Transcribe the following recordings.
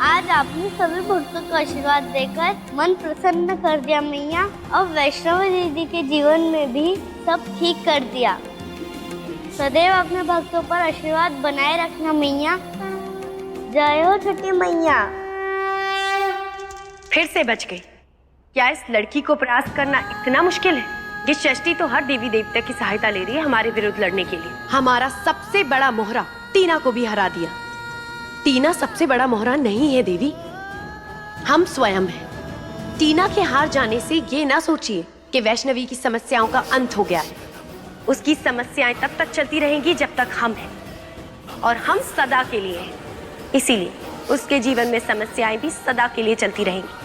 आज आपने सभी भक्तों को आशीर्वाद देकर मन प्रसन्न कर दिया मैया। अब वैष्णवी दीदी के जीवन में भी सब ठीक कर दिया। सदैव अपने भक्तों पर आशीर्वाद बनाए रखना मैया। जय हो छठी मैया। फिर से बच गई। क्या इस लड़की को परास्त करना इतना मुश्किल है? ये षष्ठी तो हर देवी देवता की सहायता ले रही है हमारे विरुद्ध लड़ने के लिए। हमारा सबसे बड़ा मोहरा टीना को भी हरा दिया। टीना सबसे बड़ा मोहरा नहीं है देवी, हम स्वयं हैं। टीना के हार जाने से ये ना सोचिए कि वैष्णवी की समस्याओं का अंत हो गया है। उसकी समस्याएं तब तक चलती रहेंगी जब तक हम हैं, और हम सदा के लिए हैं। इसीलिए उसके जीवन में समस्याएं भी सदा के लिए चलती रहेंगी।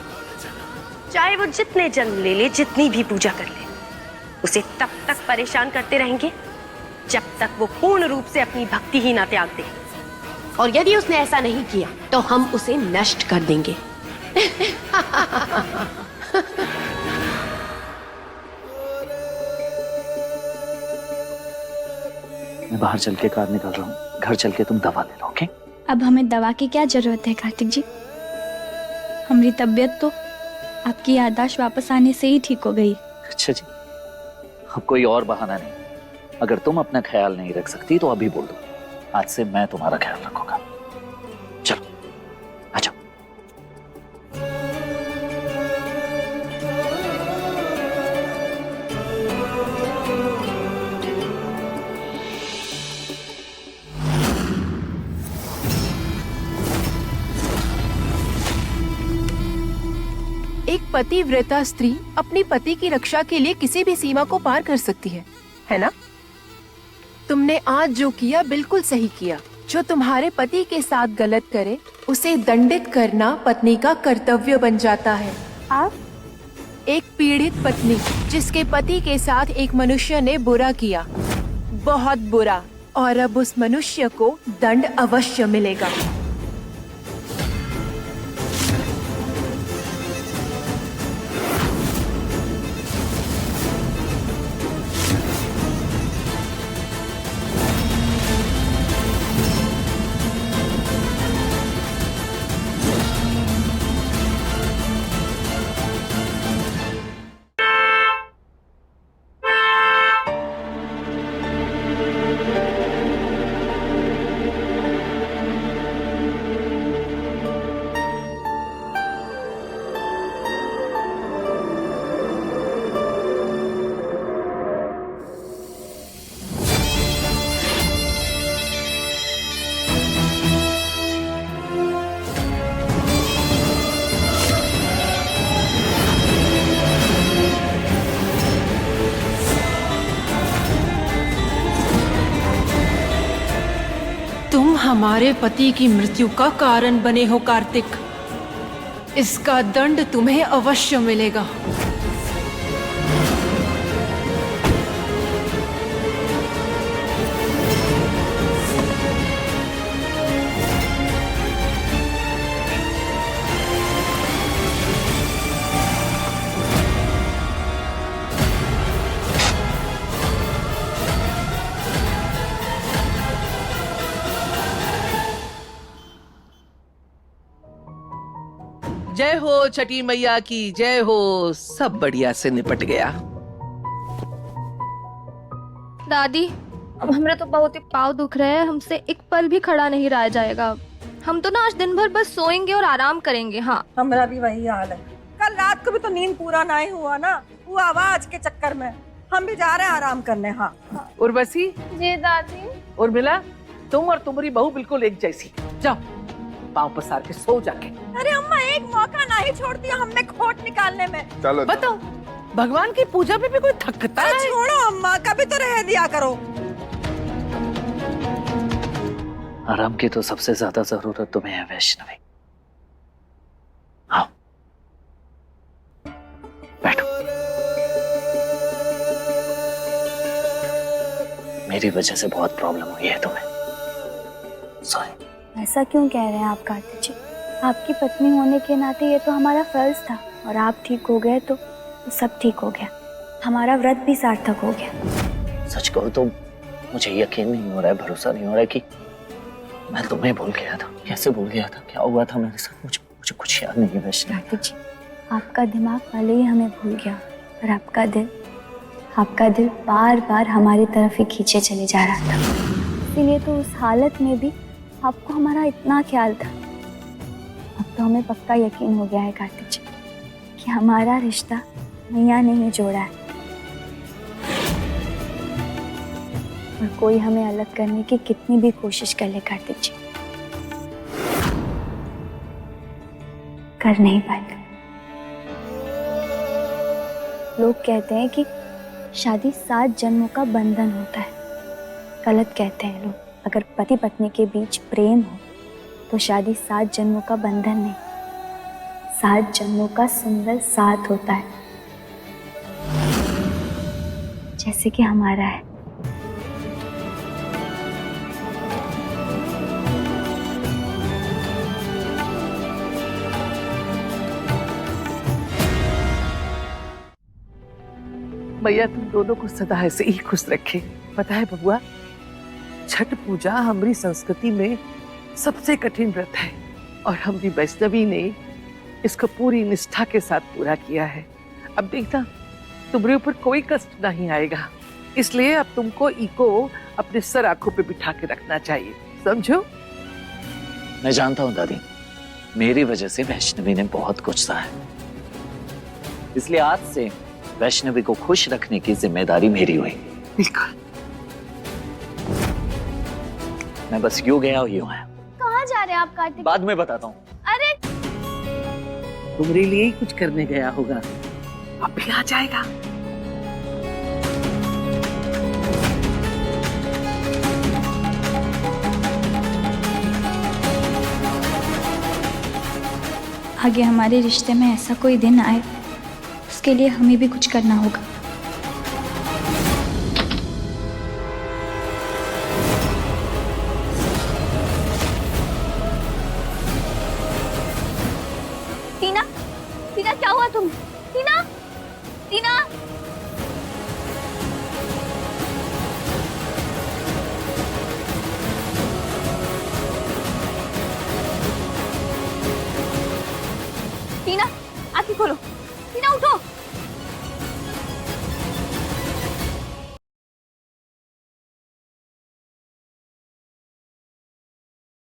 चाहे वो जितने जन्म ले ले, जितनी भी पूजा कर ले, उसे तब तक परेशान करते रहेंगे जब तक वो पूर्ण रूप से अपनी भक्ति ही ना त्याग दे। और यदि उसने ऐसा नहीं किया तो हम उसे नष्ट कर देंगे। मैं बाहर चल के कार निकाल रहा हूँ, घर चल के तुम दवा ले लो, ओके? अब हमें दवा की क्या जरूरत है कार्तिक जी? हमारी तबीयत तो आपकी याददाश्त वापस आने से ही ठीक हो गई। अच्छा जी, अब कोई और बहाना नहीं। अगर तुम अपना ख्याल नहीं रख सकती तो अभी बोल दो, आज से मैं तुम्हारा ख्याल रखूंगा। चलो आ जाओ। एक पतिव्रता स्त्री अपनी पति की रक्षा के लिए किसी भी सीमा को पार कर सकती है ना? तुमने आज जो किया बिल्कुल सही किया। जो तुम्हारे पति के साथ गलत करे उसे दंडित करना पत्नी का कर्तव्य बन जाता है। आप एक पीड़ित पत्नी जिसके पति के साथ एक मनुष्य ने बुरा किया, बहुत बुरा, और अब उस मनुष्य को दंड अवश्य मिलेगा। तुम हमारे पति की मृत्यु का कारण बने हो कार्तिक। इसका दंड तुम्हें अवश्य मिलेगा। जय हो छठी मैया की जय हो। सब बढ़िया से निपट गया। दादी, अब हमारे तो बहुत ही पाँव दुख रहे हैं, हमसे एक पल भी खड़ा नहीं रहा जाएगा। हम तो ना आज दिन भर बस सोएंगे और आराम करेंगे। हाँ, हमारा भी वही हाल है। कल रात को भी तो नींद पूरा नहीं हुआ ना, वो आवाज के चक्कर में हम भी जा रहे हैं आराम करने। हाँ उर्वशी। जी दादी। उर्मिला, तुम और तुम्हारी बहू बिल्कुल एक जैसी। जाओ पाँव पसार के सो जाके। अरे अम्मा, एक मौका नहीं छोड़ती हमें खोट निकालने में। चलो बताओ, भगवान की पूजा में भी कोई थकता है? छोड़ो अम्मा, कभी तो रह दिया करो। आराम की तो सबसे ज्यादा जरूरत तुम्हें है वैष्णवी। हाँ बैठो। मेरी वजह से बहुत प्रॉब्लम हुई है तुम्हें। सॉरी। ऐसा क्यों कह रहे हैं आप कार्तिक जी? आपकी पत्नी होने के नाते ये तो हमारा फर्ज था, और आप ठीक हो गए तो सब ठीक हो गया। हमारा व्रत भी सार्थक हो गया। सच कहो तो मुझे यकीन नहीं हो रहा है, भरोसा नहीं हो रहा है कि मैं तुम्हें भूल गया था। कैसे भूल गया था? क्या हुआ था मेरे साथ? मुझे मुझे कुछ याद नहीं है वैष्णवी। कार्तिक जी, आपका दिमाग पहले ही हमें भूल गया और आपका दिल बार बार हमारी तरफ ही खींचे चले जा रहा था। इसीलिए तो उस हालत में भी आपको हमारा इतना ख्याल था। अब तो हमें पक्का यकीन हो गया है कार्तिक जी कि हमारा रिश्ता मैया ने ही जोड़ा है और कोई हमें अलग करने की कितनी भी कोशिश कर ले कार्तिक जी, कर नहीं पाएगा। लोग कहते हैं कि शादी 7 जन्मों का बंधन होता है। गलत कहते हैं लोग। अगर पति पत्नी के बीच प्रेम हो तो शादी 7 जन्मों का बंधन नहीं, 7 जन्मों का सुंदर साथ होता है, जैसे कि हमारा है। मैया तुम दोनों को सदा ऐसे ही खुश रखे। पता है बबुआ, छठ पूजा हमारी संस्कृति में सबसे कठिन व्रत है और हमारी वैष्णवी ने इसको पूरी निष्ठा के साथ पूरा किया है। अब देखना तुम्हारे ऊपर कोई कष्ट नहीं आएगा, इसलिए अब तुमको इको अपने सर आंखों पे बिठा के रखना चाहिए, समझो? मैं जानता हूँ दादी, मेरी वजह से वैष्णवी ने बहुत कुछ सहा है, इसलिए आज से वैष्णवी को खुश रखने की जिम्मेदारी मेरी हुई। बिल्कुल। मैं बस यूं गया और यूं आया। कहाँ जा रहे हैं आप कार्तिक? बाद में बताता हूँ। अरे तुम्हारे लिए ही कुछ करने गया होगा, अब भी आ जाएगा। आगे हमारे रिश्ते में ऐसा कोई दिन आए, उसके लिए हमें भी कुछ करना होगा। टीना, टीना क्या हुआ तुम? टीना, टीना, टीना, आंखें खोलो। टीना उठो।